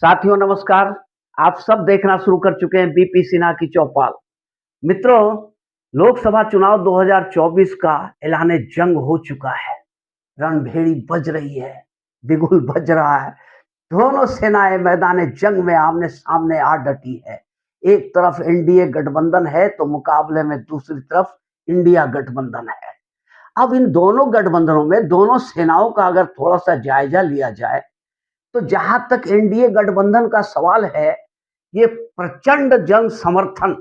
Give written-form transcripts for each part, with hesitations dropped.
साथियों नमस्कार। आप सब देखना शुरू कर चुके हैं बीपी सिन्हा की चौपाल। मित्रों, लोकसभा चुनाव 2024 का ऐलान जंग हो चुका है। रणभेड़ी बज रही है, बिगुल बज रहा है। दोनों सेनाएं मैदान जंग में आमने सामने आ डटी है। एक तरफ एनडीए गठबंधन है तो मुकाबले में दूसरी तरफ इंडिया गठबंधन है। अब इन दोनों गठबंधनों में दोनों सेनाओं का अगर थोड़ा सा जायजा लिया जाए तो जहां तक एनडीए गठबंधन का सवाल है, ये प्रचंड जन समर्थन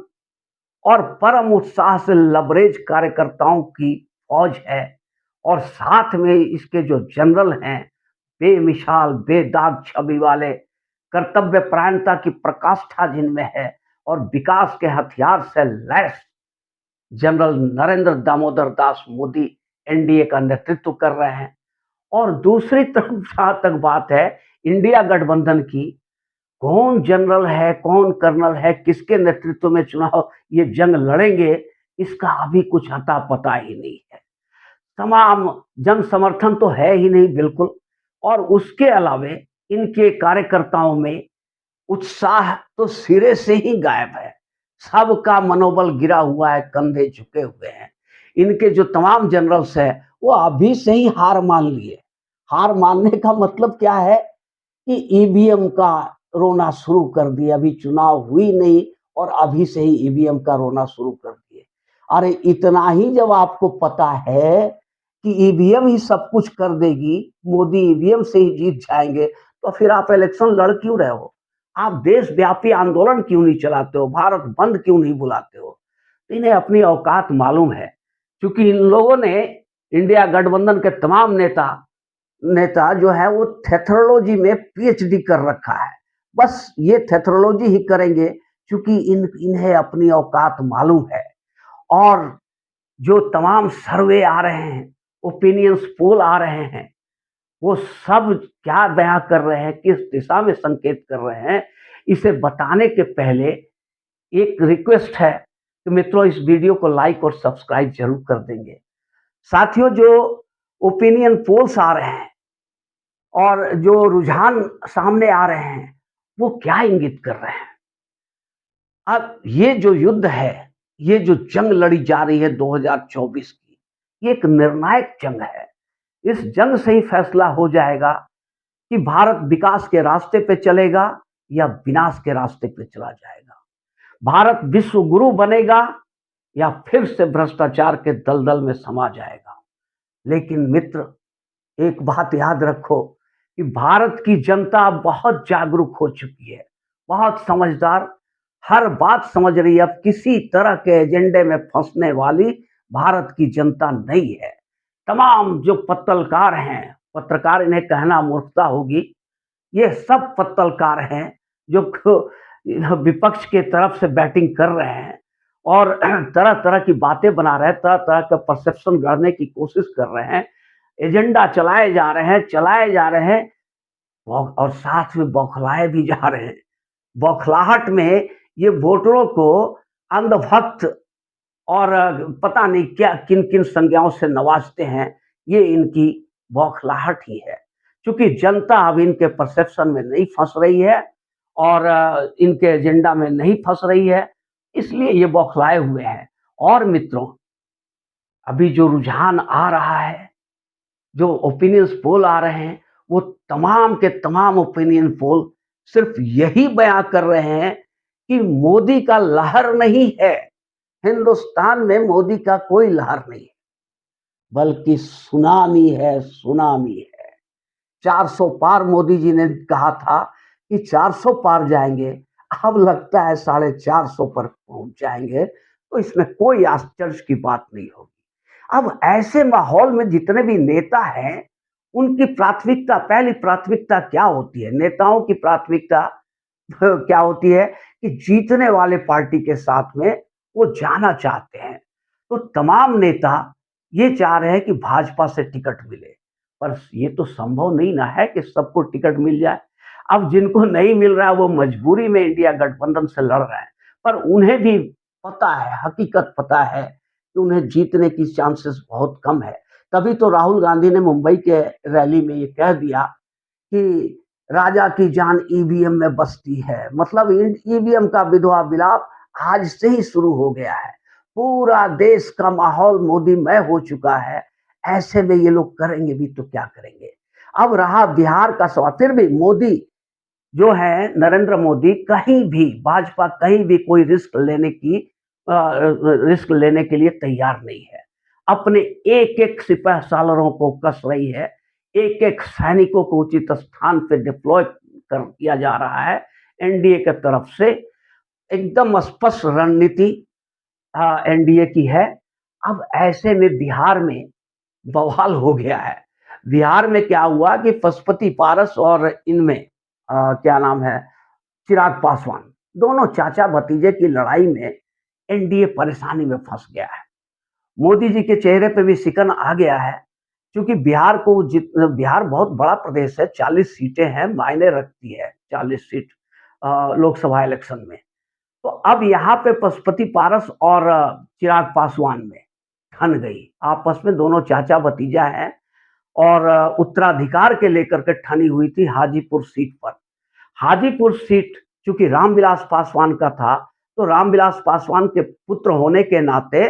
और परम उत्साह से लबरेज कार्यकर्ताओं की फौज है। और साथ में इसके जो जनरल हैं, बेमिसाल बेदाग छवि वाले, कर्तव्य परायणता की प्रकाष्ठा जिनमें है और विकास के हथियार से lace general Narendra Damodar Das Modi NDA का नेतृत्व कर रहे हैं। और दूसरी तरफ जहां तक बात है इंडिया गठबंधन की, कौन जनरल है, कौन कर्नल है, किसके नेतृत्व में चुनाव ये जंग लड़ेंगे, इसका अभी कुछ अता पता ही नहीं है। तमाम जन समर्थन तो है ही नहीं बिल्कुल, और उसके अलावे इनके कार्यकर्ताओं में उत्साह तो सिरे से ही गायब है। सबका मनोबल गिरा हुआ है, कंधे झुके हुए हैं। इनके जो तमाम जनरल्स हैं वो अभी से ही हार मान लिए। हार मानने का मतलब क्या है कि ईवीएम का रोना शुरू कर दिए। अभी चुनाव हुई नहीं और अभी से ही ईवीएम का रोना शुरू कर दिए। अरे इतना ही जब आपको पता है कि ईवीएम ही सब कुछ कर देगी, मोदी ईवीएम से ही जीत जाएंगे, तो फिर आप इलेक्शन लड़ क्यों रहे हो? आप देशव्यापी आंदोलन क्यों नहीं चलाते हो? भारत बंद क्यों नहीं बुलाते हो? तो इन्हें अपनी औकात मालूम है, क्योंकि इन लोगों ने इंडिया गठबंधन के तमाम नेता नेता जो है वो थेथरोलॉजी में पीएचडी कर रखा है। बस ये थेथरोलॉजी ही करेंगे, क्योंकि इन्हें अपनी औकात मालूम है। और जो तमाम सर्वे आ रहे हैं, ओपिनियंस पोल आ रहे हैं, वो सब क्या बयां कर रहे हैं, किस दिशा में संकेत कर रहे हैं, इसे बताने के पहले एक रिक्वेस्ट है कि मित्रों इस वीडियो को लाइक और सब्सक्राइब जरूर कर देंगे। साथियों, जो ओपिनियन पोल्स आ रहे हैं और जो रुझान सामने आ रहे हैं, वो क्या इंगित कर रहे हैं? अब ये जो युद्ध है, ये जो जंग लड़ी जा रही है 2024 की, ये एक निर्णायक जंग है। इस जंग से ही फैसला हो जाएगा कि भारत विकास के रास्ते पे चलेगा या विनाश के रास्ते पे चला जाएगा। भारत विश्व गुरु बनेगा या फिर से भ्रष्टाचार के दलदल में समा जाएगा। लेकिन मित्र, एक बात याद रखो कि भारत की जनता बहुत जागरूक हो चुकी है, बहुत समझदार, हर बात समझ रही है। अब किसी तरह के एजेंडे में फंसने वाली भारत की जनता नहीं है। तमाम जो पत्तलकार हैं, पत्रकार इन्हें कहना मूर्खता होगी, ये सब पत्तलकार हैं जो विपक्ष के तरफ से बैटिंग कर रहे हैं और तरह तरह की बातें बना रहे हैं, तरह तरह का परसेप्शन गढ़ने की कोशिश कर रहे हैं। एजेंडा चलाए जा रहे हैं, चलाए जा रहे हैं, और साथ में बौखलाए भी जा रहे हैं। बौखलाहट में ये वोटरों को अंधभक्त और पता नहीं क्या किन किन संज्ञाओं से नवाजते हैं। ये इनकी बौखलाहट ही है, क्योंकि जनता अब इनके परसेप्शन में नहीं फंस रही है और इनके एजेंडा में नहीं फंस रही है, इसलिए ये बौखलाए हुए हैं। और मित्रों, अभी जो रुझान आ रहा है, जो ओपिनियंस पोल आ रहे हैं, वो तमाम के तमाम ओपिनियन पोल सिर्फ यही बयां कर रहे हैं कि मोदी का लहर नहीं है। हिंदुस्तान में मोदी का कोई लहर नहीं है, बल्कि सुनामी है, सुनामी है। 400 पार मोदी जी ने कहा था कि 400 पार जाएंगे, अब लगता है 450 पर पहुंच जाएंगे, तो इसमें कोई आश्चर्य की बात नहीं होगी। अब ऐसे माहौल में जितने भी नेता हैं, उनकी प्राथमिकता, पहली प्राथमिकता क्या होती है? नेताओं की प्राथमिकता क्या होती है कि जीतने वाले पार्टी के साथ में वो जाना चाहते हैं। तो तमाम नेता ये चाह रहे हैं कि भाजपा से टिकट मिले, पर ये तो संभव नहीं ना है कि सबको टिकट मिल जाए। अब जिनको नहीं मिल रहा है वो मजबूरी में इंडिया गठबंधन से लड़ रहे हैं, पर उन्हें भी पता है, हकीकत पता है कि उन्हें जीतने की चांसेस बहुत कम है। तभी तो राहुल गांधी ने मुंबई के रैली में ये कह दिया कि राजा की जान ईवीएम में बसती है। मतलब ईवीएम का विधवा विलाप आज से ही शुरू हो गया है। पूरा देश का माहौल मोदीमय हो चुका है। ऐसे में ये लोग करेंगे भी तो क्या करेंगे। अब रहा बिहार का सवाल। फिर भी मोदी जो है, नरेंद्र मोदी कहीं भी, भाजपा कहीं भी कोई रिस्क लेने के लिए तैयार नहीं है। अपने एक एक सिपह सालरों को कस रही है, एक एक सैनिकों को उचित स्थान पे डिप्लॉय कर किया जा रहा है एनडीए के तरफ से। एकदम स्पष्ट रणनीति एनडीए की है। अब ऐसे में बिहार में बवाल हो गया है। बिहार में क्या हुआ कि पशुपति पारस और इनमें क्या नाम है, चिराग पासवान, दोनों चाचा भतीजे की लड़ाई में एनडीए परेशानी में फंस गया है। मोदी जी के चेहरे पे भी सिकन आ गया है, क्योंकि बिहार बहुत बड़ा प्रदेश है, 40 सीटें हैं, मायने रखती है 40 सीट लोकसभा इलेक्शन में। तो अब यहाँ पे पशुपति पारस और चिराग पासवान में ठन गई, आपस में दोनों चाचा भतीजा हैं और उत्तराधिकार के लेकर के ठनी हुई थी हाजीपुर सीट पर। हाजीपुर सीट चूंकि रामविलास पासवान का था, तो रामविलास पासवान के पुत्र होने के नाते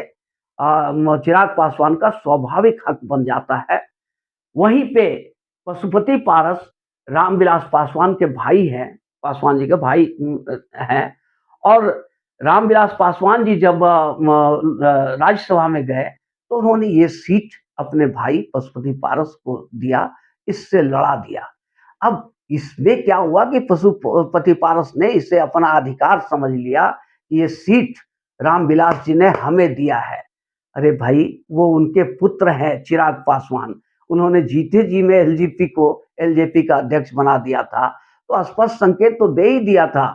चिराग पासवान का स्वाभाविक हक बन जाता है। वहीं पे पशुपति पारस रामविलास पासवान के भाई हैं, पासवान जी के भाई हैं। और रामविलास पासवान जी जब राज्यसभा में गए, तो उन्होंने ये सीट अपने भाई पशुपति पारस को दिया, इससे लड़ा दिया। अब इसमें क्या हुआ कि पशुपति पारस ने इसे अपना अधिकार समझ लिया कि ये सीट रामविलास जी ने हमें दिया है। अरे भाई, वो उनके पुत्र हैं चिराग पासवान, उन्होंने जीते जी में एलजेपी का अध्यक्ष बना दिया था, तो स्पष्ट संकेत तो दे ही दिया था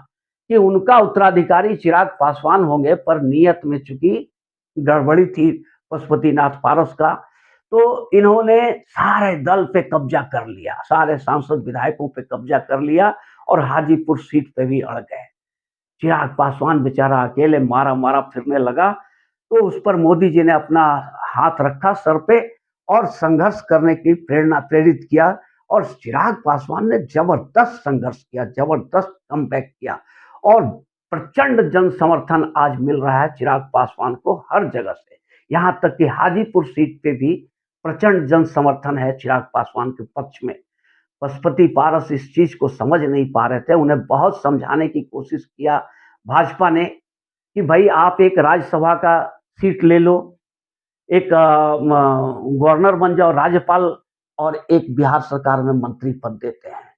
कि उनका उत्तराधिकारी चिराग पासवान होंगे। पर नियत में चूंकि गड़बड़ी थी पशुपतिनाथ पारस का, तो इन्होंने सारे दल पे कब्जा कर लिया, सारे सांसद विधायकों पे कब्जा कर लिया और हाजीपुर सीट पे भी अड़ गए। चिराग पासवान बेचारा अकेले मारा मारा फिरने लगा, तो उस पर मोदी जी ने अपना हाथ रखा सर पे और संघर्ष करने की प्रेरित किया। और चिराग पासवान ने जबरदस्त संघर्ष किया, जबरदस्त कमबैक किया और प्रचंड जन समर्थन आज मिल रहा है चिराग पासवान को हर जगह से। यहाँ तक कि हाजीपुर सीट पे भी प्रचंड जन समर्थन है चिराग पासवान के पक्ष में। पशुपति पारस इस चीज को समझ नहीं पा रहे थे, उन्हें बहुत समझाने की कोशिश किया भाजपा ने कि भाई आप एक राज्यसभा का सीट ले लो, एक गवर्नर बन जाओ, राज्यपाल, और एक बिहार सरकार में मंत्री पद देते हैं।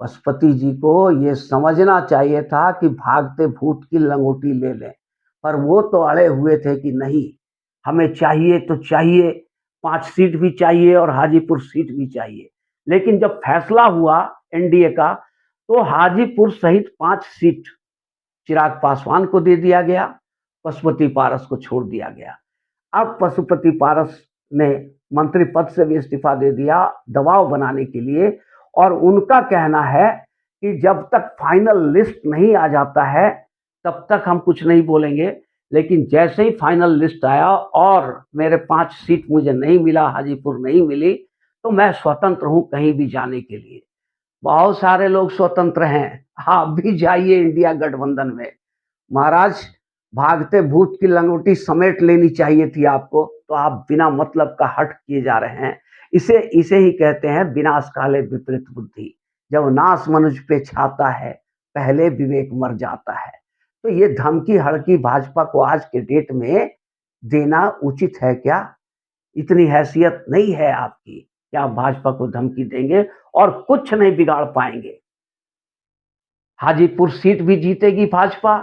पशुपति जी को ये समझना चाहिए था कि भागते भूत की लंगोटी ले लें, पर वो तो अड़े हुए थे कि नहीं, हमें चाहिए तो चाहिए, 5 सीट भी चाहिए और हाजीपुर सीट भी चाहिए। लेकिन जब फैसला हुआ एनडीए का, तो हाजीपुर सहित 5 सीट चिराग पासवान को दे दिया गया, पशुपति पारस को छोड़ दिया गया। अब पशुपति पारस ने मंत्री पद से भी इस्तीफा दे दिया दबाव बनाने के लिए, और उनका कहना है कि जब तक फाइनल लिस्ट नहीं आ जाता है तब तक हम कुछ नहीं बोलेंगे, लेकिन जैसे ही फाइनल लिस्ट आया और मेरे 5 सीट मुझे नहीं मिला, हाजीपुर नहीं मिली, तो मैं स्वतंत्र हूं कहीं भी जाने के लिए। बहुत सारे लोग स्वतंत्र हैं, आप भी जाइए इंडिया गठबंधन में। महाराज, भागते भूत की लंगोटी समेट लेनी चाहिए थी आपको, तो आप बिना मतलब का हट किए जा रहे हैं। इसे इसे ही कहते हैं विनाश काले विपरीत बुद्धि। जब नाश मनुष्य पे छाता है, पहले विवेक मर जाता है। तो ये धमकी हड़की भाजपा को आज के डेट में देना उचित है क्या? इतनी हैसियत नहीं है आपकी कि आप भाजपा को धमकी देंगे और कुछ नहीं बिगाड़ पाएंगे। हाजीपुर सीट भी जीतेगी भाजपा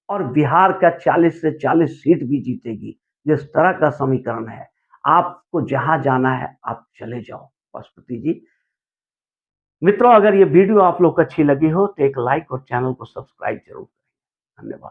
और बिहार का 40 से 40 सीट भी जीतेगी। जिस तरह का समीकरण है, आपको जहां जाना है आप चले जाओ पशुपति जी। मित्रों, अगर ये वीडियो आप लोग को अच्छी लगी हो तो एक लाइक और चैनल को सब्सक्राइब जरूर करें। धन्यवाद।